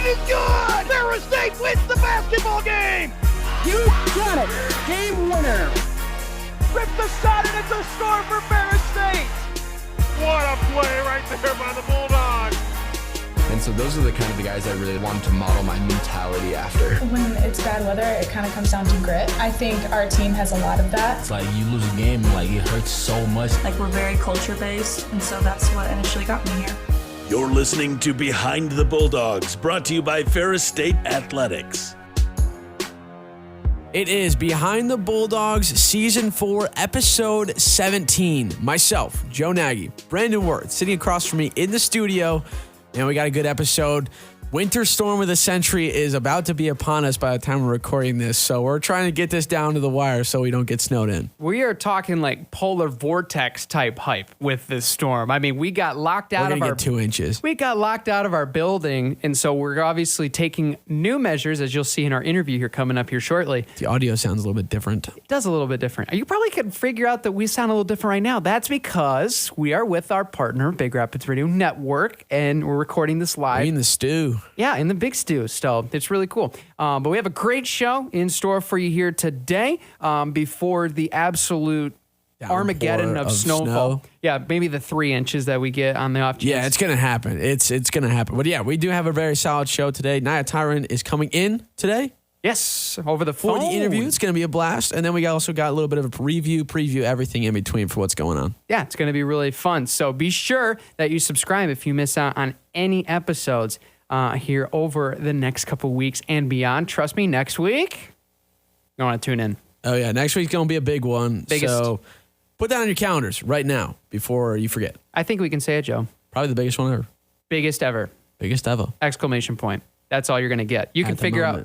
it is good! Ferris State wins the basketball game! You got it! Game winner! Rips the shot and it's a score for Ferris State! What a play right there by the Bulldogs! And so those are the kind of the guys I really wanted to model my mentality after. When it's bad weather, it kind of comes down to grit. I think our team has a lot of that. It's like you lose a game, like it hurts so much. Like we're very culture-based, and so that's what initially got me here. You're listening to Behind the Bulldogs, brought to you by Ferris State Athletics. It is Behind the Bulldogs, Season 4, Episode 17. Myself, Joe Nagy, Brandon Worth, sitting across from me in the studio. And we got a good episode. Winter storm of the century is about to be upon us by the time we're recording this. So we're trying to get this down to the wire so we don't get snowed in. We are talking like polar vortex type hype with this storm. I mean, we got locked out of our 2 inches. We got locked out of our building. And so we're obviously taking new measures, as you'll see in our interview here coming up here shortly. The audio sounds a little bit different. It does a little bit different. You probably could figure out that we sound a little different right now. That's because we are with our partner, Big Rapids Radio Network, and we're recording this live. We're in the stew. Yeah, in the big stew. So it's really cool. But we have a great show in store for you here today before the absolute Armageddon of snowfall. Yeah, maybe the 3 inches that we get on the off chance. Yeah, it's going to happen. It's going to happen. But yeah, we do have a very solid show today. Nyah Tyron is coming in today. Yes, over the phone. For the interview, it's going to be a blast. And then we also got a little bit of a preview, everything in between for what's going on. Yeah, it's going to be really fun. So be sure that you subscribe if you miss out on any episodes here over the next couple weeks and beyond. Trust me, next week, you want to tune in. Oh, yeah. Next week's going to be a big one. Biggest. So put that on your calendars right now before you forget. I think we can say it, Joe. Probably the biggest one ever. Biggest ever. Biggest ever. Exclamation point. That's all you're going to get. You can figure out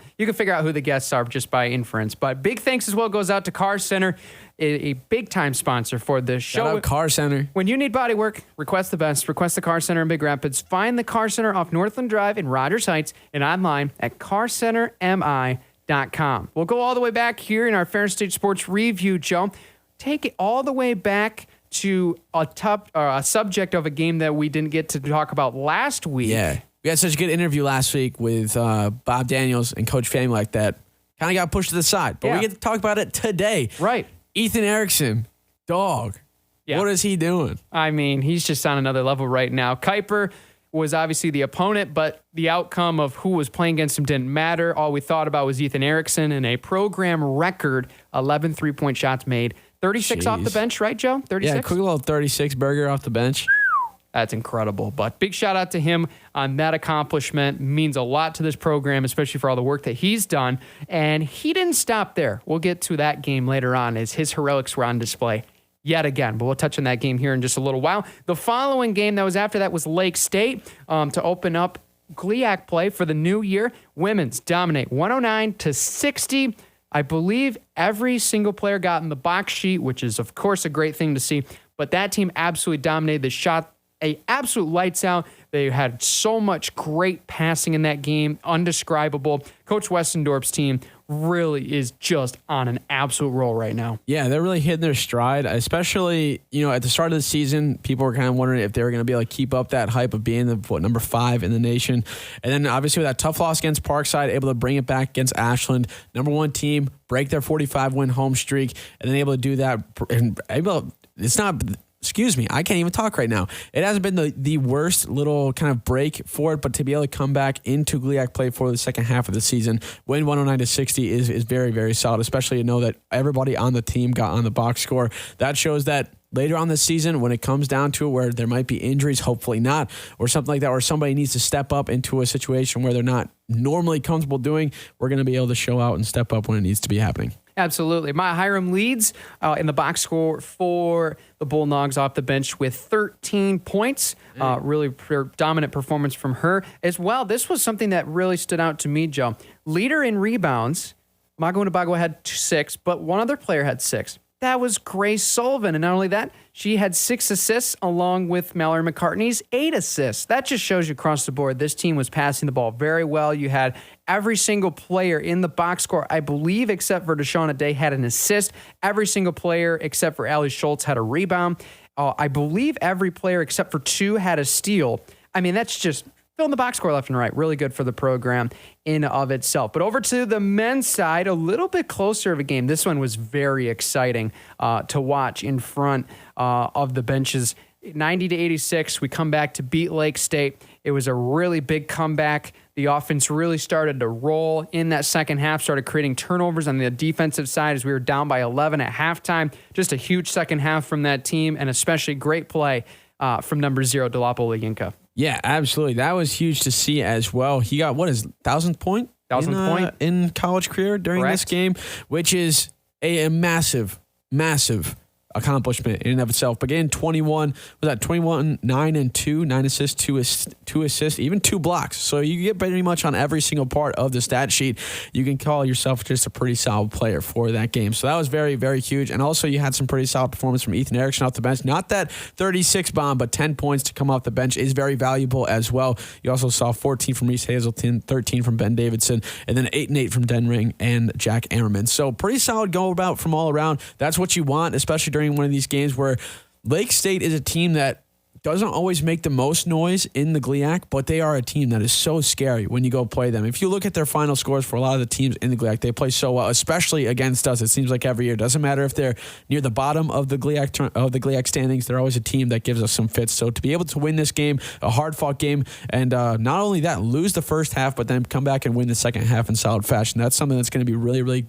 who the guests are just by inference. But big thanks as well goes out to Car Center, a big time sponsor for the show. Shout out Car Center. When you need body work, request the best. Request the Car Center in Big Rapids. Find the Car Center off Northland Drive in Rogers Heights and online at carcentermi.com. We'll go all the way back here in our Ferris State Sports Review, Joe. Take it all the way back to a subject of a game that we didn't get to talk about last week. Yeah. We had such a good interview last week with Bob Daniels and Coach Famulak that kind of got pushed to the side. But we get to talk about it today. Right. Ethan Erickson, dog. Yeah. What is he doing? I mean, he's just on another level right now. Kuyper was obviously the opponent, but the outcome of who was playing against him didn't matter. All we thought about was Ethan Erickson and a program record 11 three-point shots made. 36 off the bench, right, Joe? 36? Yeah, quick little 36 burger off the bench. That's incredible. But big shout out to him on that accomplishment. Means a lot to this program, especially for all the work that he's done. And he didn't stop there. We'll get to that game later on as his heroics were on display yet again. But we'll touch on that game here in just a little while. The following game that was after that was Lake State to open up GLIAC play for the new year. Women's dominate 109-60. I believe every single player got in the box sheet, which is, of course, a great thing to see. But that team absolutely dominated. They shot a absolute lights out. They had so much great passing in that game, undescribable. Coach Westendorp's team really is just on an absolute roll right now. Yeah, they're really hitting their stride, especially, at the start of the season, people were kind of wondering if they were going to be able to keep up that hype of being number 5 in the nation. And then obviously with that tough loss against Parkside, able to bring it back against Ashland, number 1 team, break their 45-win home streak, and then able to do that. And it's not... Excuse me, I can't even talk right now. It hasn't been the worst little kind of break for it, but to be able to come back into GLIAC play for the second half of the season, win 109-60 is very, very solid, especially to know that everybody on the team got on the box score. That shows that later on this season, when it comes down to it where there might be injuries, hopefully not, or something like that, or somebody needs to step up into a situation where they're not normally comfortable doing, we're going to be able to show out and step up when it needs to be happening. Absolutely. Maya Hiram leads in the box score for the Bulldogs off the bench with 13 points. Really dominant performance from her as well. This was something that really stood out to me, Joe. Leader in rebounds. Mago Nabago had 6, but one other player had 6. That was Grace Sullivan. And not only that, she had 6 assists along with Mallory McCartney's 8 assists. That just shows you across the board, this team was passing the ball very well. You had every single player in the box score, I believe, except for Deshauna Day, had an assist. Every single player except for Allie Schultz had a rebound. I believe every player except for 2 had a steal. I mean, that's just filling the box score left and right. Really good for the program in of itself. But over to the men's side, a little bit closer of a game. This one was very exciting to watch in front of the benches. 90-86, we come back to beat Lake State. It was a really big comeback. The offense really started to roll in that second half, started creating turnovers on the defensive side as we were down by 11 at halftime. Just a huge second half from that team, and especially great play from number 0, Dolapo Leyinka. Yeah, absolutely. That was huge to see as well. He got, what is 1,000th point? 1,000th point in college career during this game, which is a massive accomplishment in and of itself. But getting 21, was that 21, 9 and 2, 9 assists, two assists, even 2 blocks. So you get pretty much on every single part of the stat sheet. You can call yourself just a pretty solid player for that game. So that was very, very huge. And also you had some pretty solid performance from Ethan Erickson off the bench. Not that 36 bomb, but 10 points to come off the bench is very valuable as well. You also saw 14 from Reese Hazelton, 13 from Ben Davidson, and then 8 and 8 from Den Ring and Jack Ammerman. So pretty solid go about from all around. That's what you want, especially during one of these games where Lake State is a team that doesn't always make the most noise in the GLIAC, but they are a team that is so scary when you go play them. If you look at their final scores for a lot of the teams in the GLIAC, they play so well, especially against us. It seems like every year. Doesn't matter if they're near the bottom of the GLIAC standings, they're always a team that gives us some fits. So to be able to win this game, a hard-fought game, and not only that, lose the first half, but then come back and win the second half in solid fashion, that's something that's going to be really, really,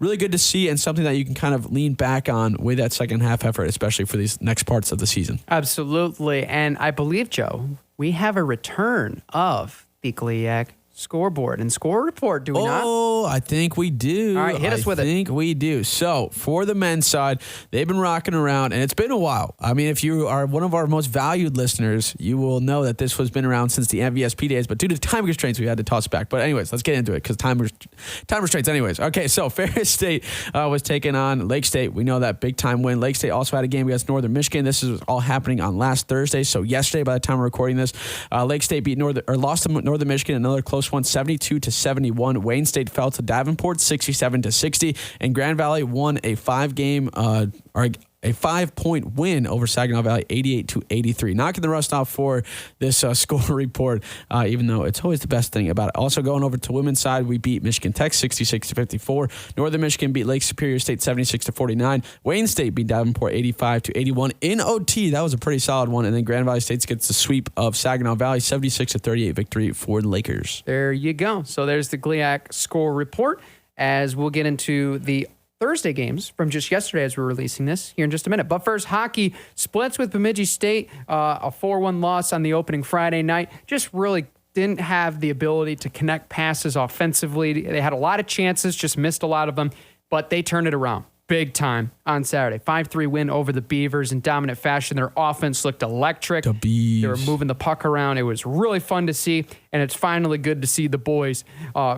really good to see, and something that you can kind of lean back on with that second half effort, especially for these next parts of the season. Absolutely. And I believe, Joe, we have a return of the GLIAC scoreboard and score report, do we not? Oh, I think we do. All right, hit us with it. I think we do. So, for the men's side, they've been rocking around, and it's been a while. I mean, if you are one of our most valued listeners, you will know that this has been around since the MVSP days, but due to time constraints, we had to toss it back. But anyways, let's get into it, because time restraints anyways. Okay, so Ferris State was taking on Lake State. We know that big-time win. Lake State also had a game against Northern Michigan. This is all happening on last Thursday, so yesterday, by the time we're recording this, Lake State lost to Northern Michigan, another close one, 72-71. Wayne State fell to Davenport 67-60, and Grand Valley won a 5-point win over Saginaw Valley 88-83. Knocking the rust off for this score report, even though it's always the best thing about it. Also going over to women's side, we beat Michigan Tech 66-54. Northern Michigan beat Lake Superior State 76-49. Wayne State beat Davenport 85-81 in OT. That was a pretty solid one. And then Grand Valley State gets the sweep of Saginaw Valley 76-38 victory for the Lakers. There you go. So there's the GLIAC score report, as we'll get into the Thursday games from just yesterday as we're releasing this here in just a minute. But first, hockey splits with Bemidji State, a 4-1 loss on the opening Friday night. Just really didn't have the ability to connect passes offensively. They had a lot of chances, just missed a lot of them, but they turned it around big time on Saturday. 5-3 win over the Beavers in dominant fashion. Their offense looked electric. They were moving the puck around. It was really fun to see, and it's finally good to see the boys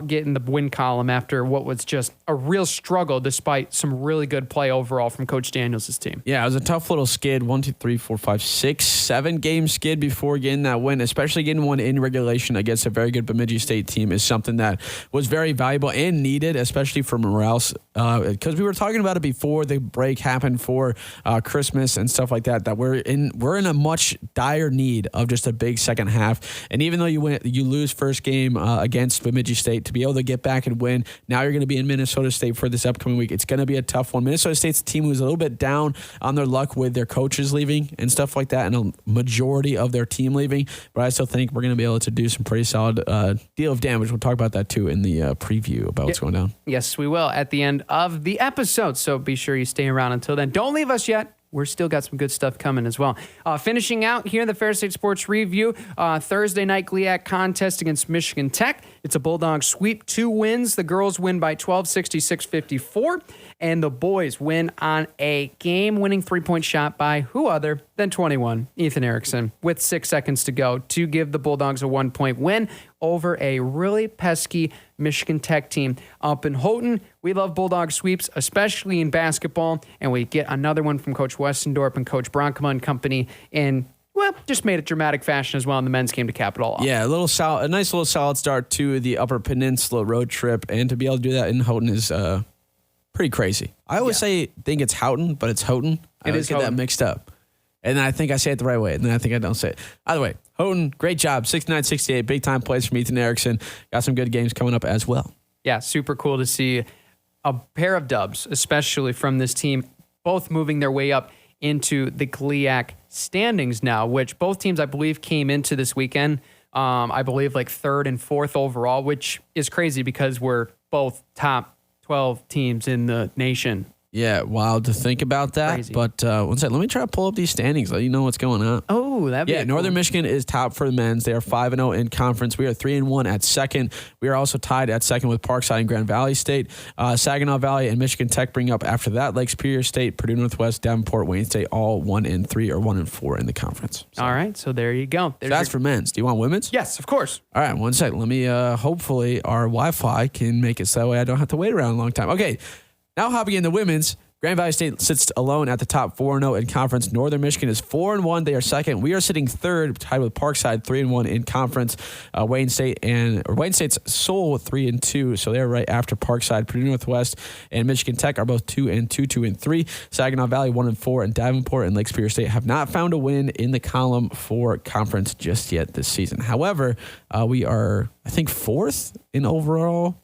get in the win column after what was just a real struggle, despite some really good play overall from Coach Daniels' team. Yeah, it was a tough little skid. 1, 2, 3, 4, 5, 6, 7 game skid before getting that win, especially getting one in regulation against a very good Bemidji State team is something that was very valuable and needed, especially for morale, because we were talking about it before the break happened for Christmas and stuff like that, that we're in a much dire need of just a big second half. And even though you lose first game against Bemidji State, to be able to get back and win, now you're going to be in Minnesota State for this upcoming week. It's going to be a tough one. Minnesota State's a team who's a little bit down on their luck with their coaches leaving and stuff like that, and a majority of their team leaving. But I still think we're going to be able to do some pretty solid deal of damage. We'll talk about that too in the preview about what's going down. Yes, we will at the end of the episode. So be sure you stay around until then. Don't leave us yet. We're still got some good stuff coming as well. Finishing out here in the Ferris State Sports Review, Thursday night GLIAC contest against Michigan Tech. It's a Bulldog sweep, 2 wins. The girls win by 12, 66-54. And the boys win on a game-winning 3-point shot by who other than 21, Ethan Erickson, with 6 seconds to go to give the Bulldogs a 1-point win over a really pesky Michigan Tech team up in Houghton. We love Bulldog sweeps, especially in basketball, and we get another one from Coach Westendorp and Coach Bronkema and company in, well, just made it dramatic fashion as well in the men's game to cap it all off. Yeah, a nice little solid start to the Upper Peninsula road trip, and to be able to do that in Houghton is pretty crazy. I always think it's Houghton, but it's Houghton. I always get that mixed up. And then I think I say it the right way. And then I think I don't say it. Either way, Houghton, great job. 69-68, big time plays from Ethan Erickson. Got some good games coming up as well. Yeah, super cool to see a pair of dubs, especially from this team, both moving their way up into the GLIAC standings now, which both teams, I believe, came into this weekend. I believe like 3rd and 4th overall, which is crazy because we're both top 12 teams in the nation. Yeah, wild to think about that. Crazy. But one second, let me try to pull up these standings, let you know what's going on. Oh, that'd be Northern cool. Michigan is top for the men's. They are 5-0 in conference. We are 3-1 at second. We are also tied at second with Parkside and Grand Valley State. Saginaw Valley and Michigan Tech bring up after that. Lake Superior State, Purdue Northwest, Davenport, Wayne State, all 1-3 or 1-4 in the conference. So, all right, so there you go. so that's for men's. Do you want women's? Yes, of course. All right, one second. Let me, hopefully our Wi-Fi can make it so that way I don't have to wait around a long time. Okay, now hopping into women's. Grand Valley State sits alone at the top 4-0 in conference. Northern Michigan is 4-1. They are second. We are sitting third, tied with Parkside, 3-1 in conference. Wayne State's sole 3-2, so they're right after Parkside. Purdue Northwest and Michigan Tech are both 2-2, 2-3. Saginaw Valley 1-4, and Davenport and Lake Superior State have not found a win in the column for conference just yet this season. However, we are, I think, 4th in overall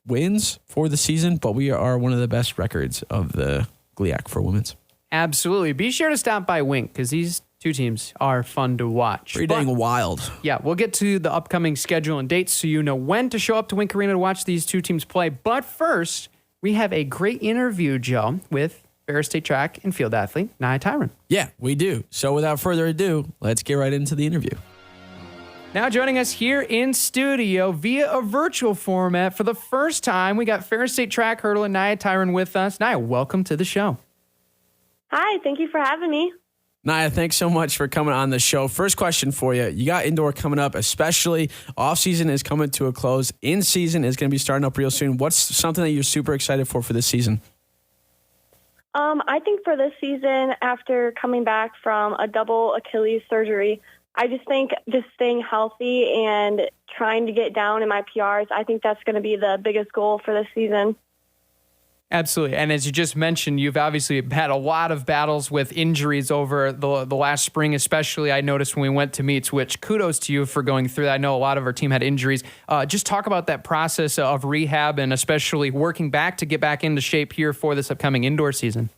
wins for the season, but we are one of the best records of the GLIAC for women's. Absolutely. Be sure to stop by Wink because these two teams are fun to watch. Pretty dang wild. Yeah, we'll get to the upcoming schedule and dates so you know when to show up to Wink Arena to watch these two teams play. But first, we have a great interview, Joe, with Ferris State track and field athlete Nyah Tyron. Yeah, we do. So without further ado, let's get right into the interview. Now joining us here in studio via a virtual format for the first time, we got Ferris State track hurdler Nyah Tyron with us. Nyah, welcome to the show. Hi, thank you for having me. Nyah, thanks so much for coming on the show. First question for you. You got indoor coming up, especially off-season is coming to a close. In-season is going to be starting up real soon. What's something that you're super excited for this season? I think for this season, after coming back from a double Achilles surgery, I just think just staying healthy and trying to get down in my PRs, I think that's going to be the biggest goal for this season. Absolutely. And as you just mentioned, you've obviously had a lot of battles with injuries over the last spring, especially I noticed when we went to meets, which kudos to you for going through that. I know a lot of our team had injuries. Just talk about that process of rehab and especially working back to get back into shape here for this upcoming indoor season.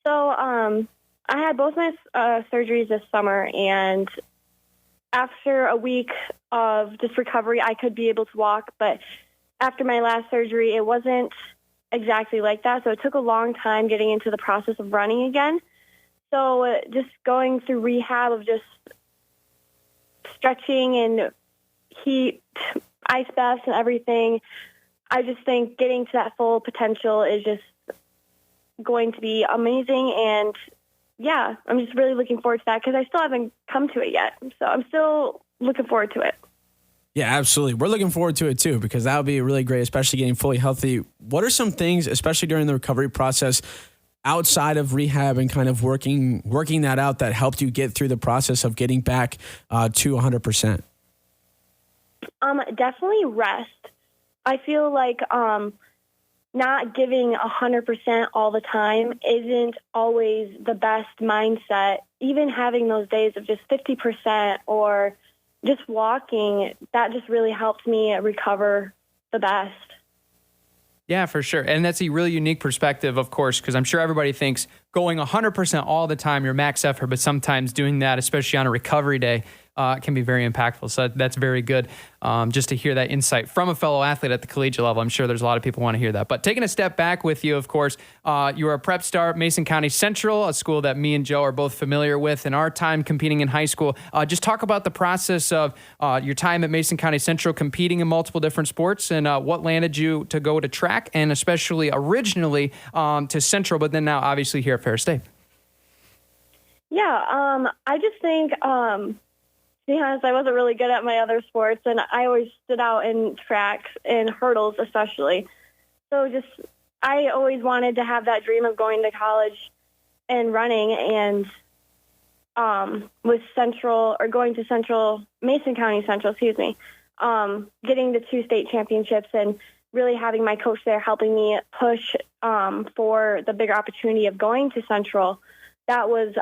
So, I had both my surgeries this summer, and after a week of just recovery, I could be able to walk. But after my last surgery, it wasn't exactly like that. So it took a long time getting into the process of running again. So just going through rehab of just stretching and heat, ice baths and everything, I just think getting to that full potential is just going to be amazing. And yeah, I'm just really looking forward to that because I still haven't come to it yet. So I'm still looking forward to it. Yeah, absolutely. We're looking forward to it too because that would be really great, especially getting fully healthy. What are some things, especially during the recovery process, outside of rehab and kind of working that out that helped you get through the process of getting back to 100%? Definitely rest. I feel like not giving 100% all the time isn't always the best mindset. Even having those days of just 50% or just walking, that just really helped me recover the best. Yeah, for sure. And that's a really unique perspective, of course, because I'm sure everybody thinks going 100% all the time, your max effort, but sometimes doing that, especially on a recovery day, can be very impactful. So that's very good just to hear that insight from a fellow athlete at the collegiate level. I'm sure there's a lot of people want to hear that. But taking a step back with you, of course, you were a prep star at Mason County Central, a school that me and Joe are both familiar with in our time competing in high school. Just talk about the process of your time at Mason County Central competing in multiple different sports and what landed you to go to track and especially originally to Central, but then now obviously here at Ferris State. Yeah, I just think... to be honest, I wasn't really good at my other sports, and I always stood out in track and hurdles especially. So I always wanted to have that dream of going to college and running, and with Central, or going to Central, Mason County Central, getting the 2 state championships and really having my coach there helping me push for the bigger opportunity of going to Central. that was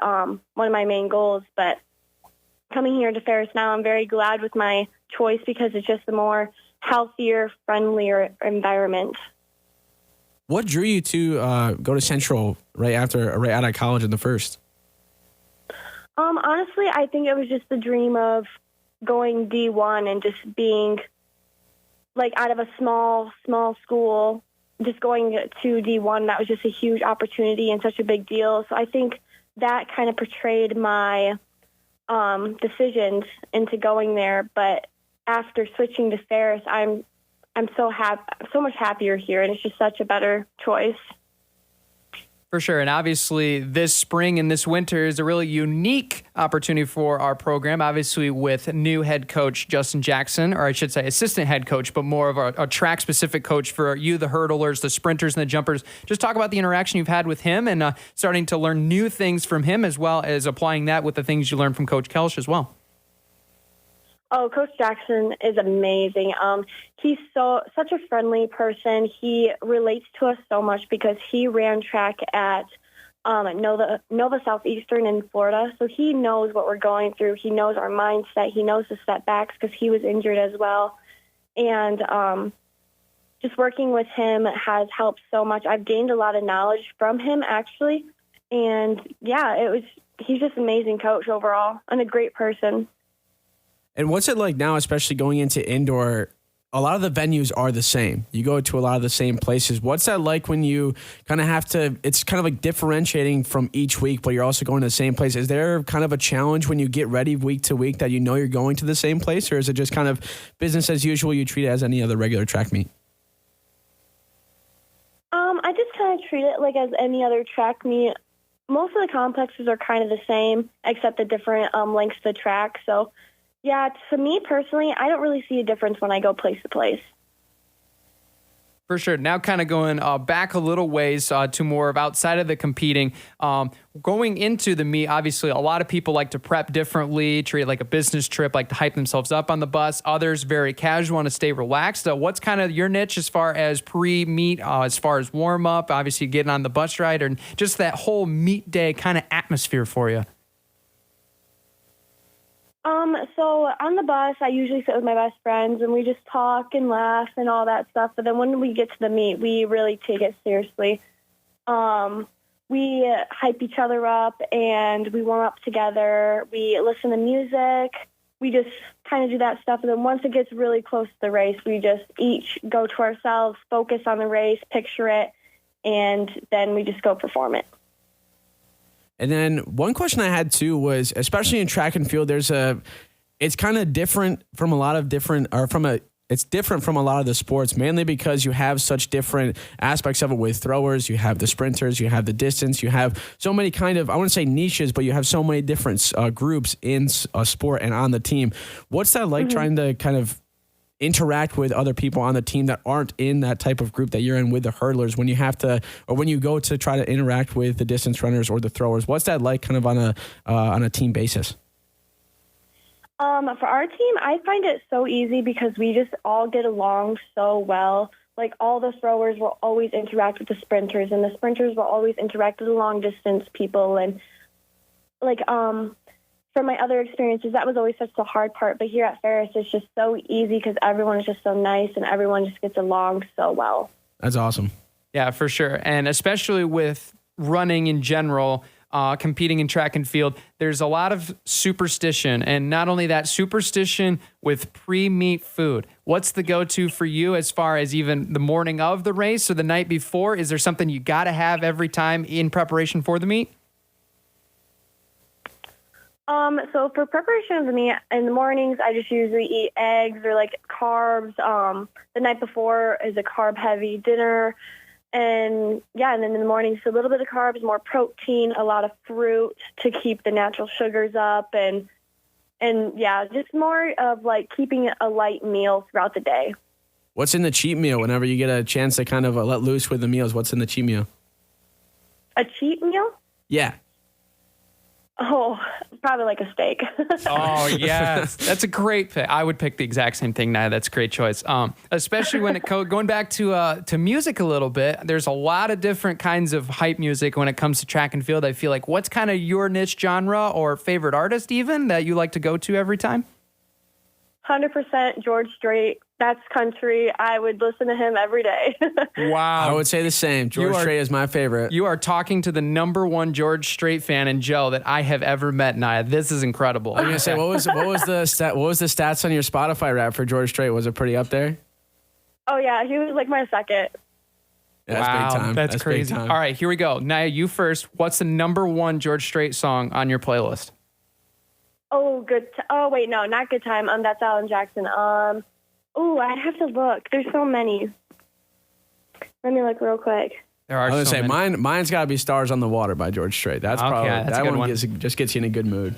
one of my main goals. But coming here to Ferris now, I'm very glad with my choice because it's just a more healthier, friendlier environment. What drew you to go to Central right out of college in the first? Honestly, I think it was just the dream of going D1 and just being like out of a small school, just going to D1. That was just a huge opportunity and such a big deal. So I think that kind of portrayed my decisions into going there. But after switching to Ferris, I'm so much happier here, and it's just such a better choice. For sure. And obviously this spring and this winter is a really unique opportunity for our program, obviously with new head coach Justin Jackson, or I should say assistant head coach, but more of a track specific coach for you, the hurdlers, the sprinters, and the jumpers. Just talk about the interaction you've had with him and starting to learn new things from him, as well as applying that with the things you learned from Coach Kelsch as well. Oh, Coach Jackson is amazing. He's such a friendly person. He relates to us so much because he ran track at Nova Southeastern in Florida. So he knows what we're going through. He knows our mindset. He knows the setbacks because he was injured as well. And just working with him has helped so much. I've gained a lot of knowledge from him, actually. And, yeah, he's just an amazing coach overall and a great person. And what's it like now, especially going into indoor? A lot of the venues are the same. You go to a lot of the same places. What's that like when you kind of have to, it's kind of like differentiating from each week, but you're also going to the same place. Is there kind of a challenge when you get ready week to week that you know you're going to the same place, or is it just kind of business as usual? You treat it as any other regular track meet? I just kind of treat it like as any other track meet. Most of the complexes are kind of the same, except the different lengths of the track. So, yeah, to me personally, I don't really see a difference when I go place to place. For sure. Now kind of going back a little ways to more of outside of the competing. Going into the meet, obviously, a lot of people like to prep differently, treat it like a business trip, like to hype themselves up on the bus. Others very casual, want to stay relaxed. What's kind of your niche as far as pre-meet, as far as warm-up, obviously getting on the bus ride, and just that whole meet day kind of atmosphere for you? So on the bus, I usually sit with my best friends and we just talk and laugh and all that stuff. But then when we get to the meet, we really take it seriously. We hype each other up and we warm up together. We listen to music. We just kind of do that stuff. And then once it gets really close to the race, we just each go to ourselves, focus on the race, picture it, and then we just go perform it. And then one question I had too was, especially in track and field, it's kind of different from a lot of it's different from a lot of the sports, mainly because you have such different aspects of it with throwers. You have the sprinters, you have the distance, you have so many kind of, I wouldn't say niches, but you have so many different groups in a sport and on the team. What's that like trying to kind of interact with other people on the team that aren't in that type of group that you're in with the hurdlers when you have to, or when you go to try to interact with the distance runners or the throwers? What's that like kind of on a team basis? For our team, I find it so easy because we just all get along so well. Like all the throwers will always interact with the sprinters, and the sprinters will always interact with the long distance people. And like, from my other experiences, that was always such the hard part. But here at Ferris, it's just so easy because everyone is just so nice and everyone just gets along so well. That's awesome. Yeah, for sure. And especially with running in general, competing in track and field, there's a lot of superstition. And not only that, superstition with pre-meet food. What's the go-to for you as far as even the morning of the race or the night before? Is there something you got to have every time in preparation for the meet? So for preparation of the meet, in the mornings, I just usually eat eggs or like carbs. The night before is a carb-heavy dinner. And yeah, and then in the mornings, a little bit of carbs, more protein, a lot of fruit to keep the natural sugars up. And yeah, just more of like keeping a light meal throughout the day. What's in the cheat meal whenever you get a chance to kind of let loose with the meals? What's in the cheat meal? A cheat meal? Yeah. Oh, probably like a steak. Oh, yes. That's a great pick. I would pick the exact same thing, Nyah. That's a great choice. Especially when going back to music a little bit, there's a lot of different kinds of hype music when it comes to track and field. I feel like what's kind of your niche genre or favorite artist even that you like to go to every time? 100% George Strait. That's country. I would listen to him every day. Wow. I would say the same. George Strait is my favorite. You are talking to the number one George Strait fan in Joe that I have ever met, Nyah. This is incredible. I'm gonna say, what was the stats on your Spotify rap for George Strait? Was it pretty up there? Oh, yeah. He was like my second. Yeah, that's big time. That's crazy. Big time. All right, here we go. Nyah, you first. What's the number one George Strait song on your playlist? Oh, oh, wait, no, not Good Time. That's Alan Jackson. Oh, I'd have to look. There's so many. Let me look real quick. There are I was so gonna say many. mine's got to be "Stars on the Water" by George Strait. That's Okay, probably that's a that good one one. just gets you in a good mood.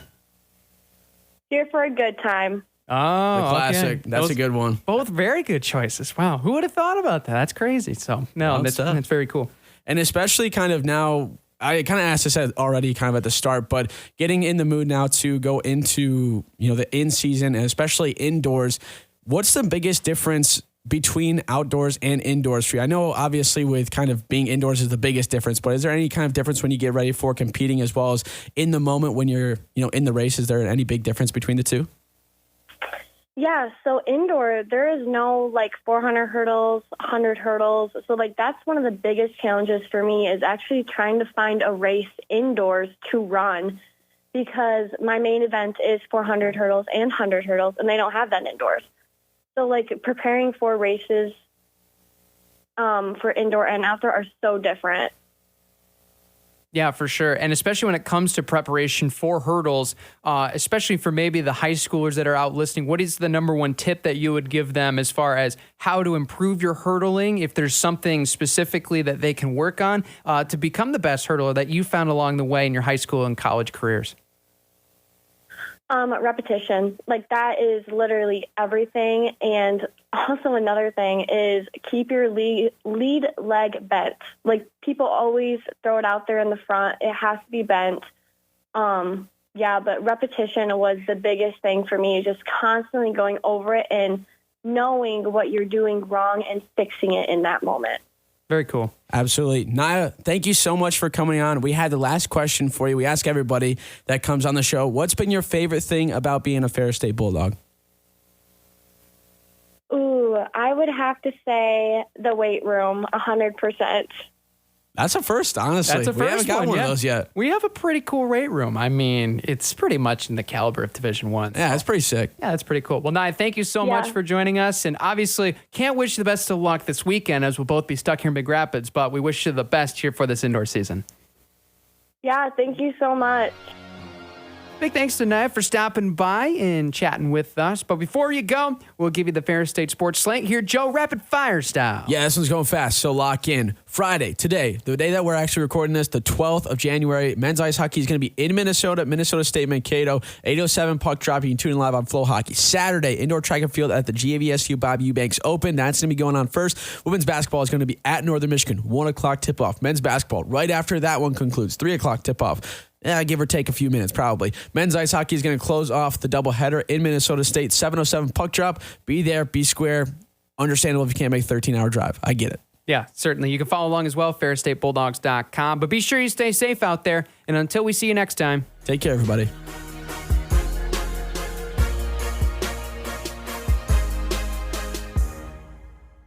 Here for a Good Time. Oh, The classic. okay. That's a good one. Both very good choices. Wow, who would have thought about that? That's crazy. So, no, that's very cool. And especially kind of now, I kind of asked this already kind of at the start, but getting in the mood now to go into, the in-season and especially indoors, what's the biggest difference between outdoors and indoors for you? I know obviously with kind of being indoors is the biggest difference, but is there any kind of difference when you get ready for competing as well as in the moment when you're, in the race? Is there any big difference between the two? Yeah, so indoor, there is no 400 hurdles, 100 hurdles. So that's one of the biggest challenges for me is actually trying to find a race indoors to run because my main event is 400 hurdles and 100 hurdles, and they don't have that indoors. So preparing for races for indoor and outdoor are so different. Yeah, for sure. And especially when it comes to preparation for hurdles, especially for maybe the high schoolers that are out listening, what is the number one tip that you would give them as far as how to improve your hurdling? If there's something specifically that they can work on to become the best hurdler that you found along the way in your high school and college careers? Repetition. That is literally everything. And also another thing is keep your lead leg bent. People always throw it out there in the front. It has to be bent. But repetition was the biggest thing for me, just constantly going over it and knowing what you're doing wrong and fixing it in that moment. Very cool. Absolutely. Nyah, thank you so much for coming on. We had the last question for you. We ask everybody that comes on the show, what's been your favorite thing about being a Ferris State Bulldog? Ooh, I would have to say the weight room, 100%. That's a first, honestly. That's a first we haven't got one of those yet. We have a pretty cool weight room. I mean, it's pretty much in the caliber of Division I. Yeah, that's pretty sick. Yeah, that's pretty cool. Well, Nyah, thank you so much for joining us. And obviously, can't wish you the best of luck this weekend as we'll both be stuck here in Big Rapids, but we wish you the best here for this indoor season. Yeah, thank you so much. Big thanks to Nyah for stopping by and chatting with us. But before you go, we'll give you the Ferris State Sports Slate here, Joe, rapid fire style. Yeah, this one's going fast, so lock in. Friday, today, the day that we're actually recording this, the 12th of January, men's ice hockey is going to be in Minnesota, Minnesota State, Mankato, 8:07 puck drop. You can tune in live on Flow Hockey. Saturday, indoor track and field at the GAVSU Bob Eubanks Open. That's going to be going on first. Women's basketball is going to be at Northern Michigan, 1 o'clock tip-off. Men's basketball, right after that one concludes, 3 o'clock tip-off. Yeah, give or take a few minutes, probably. Men's ice hockey is going to close off the doubleheader in Minnesota State, 7:07 puck drop. Be there, be square. Understandable if you can't make a 13-hour drive. I get it. Yeah, certainly. You can follow along as well, ferrisstatebulldogs.com. But be sure you stay safe out there. And until we see you next time, take care, everybody.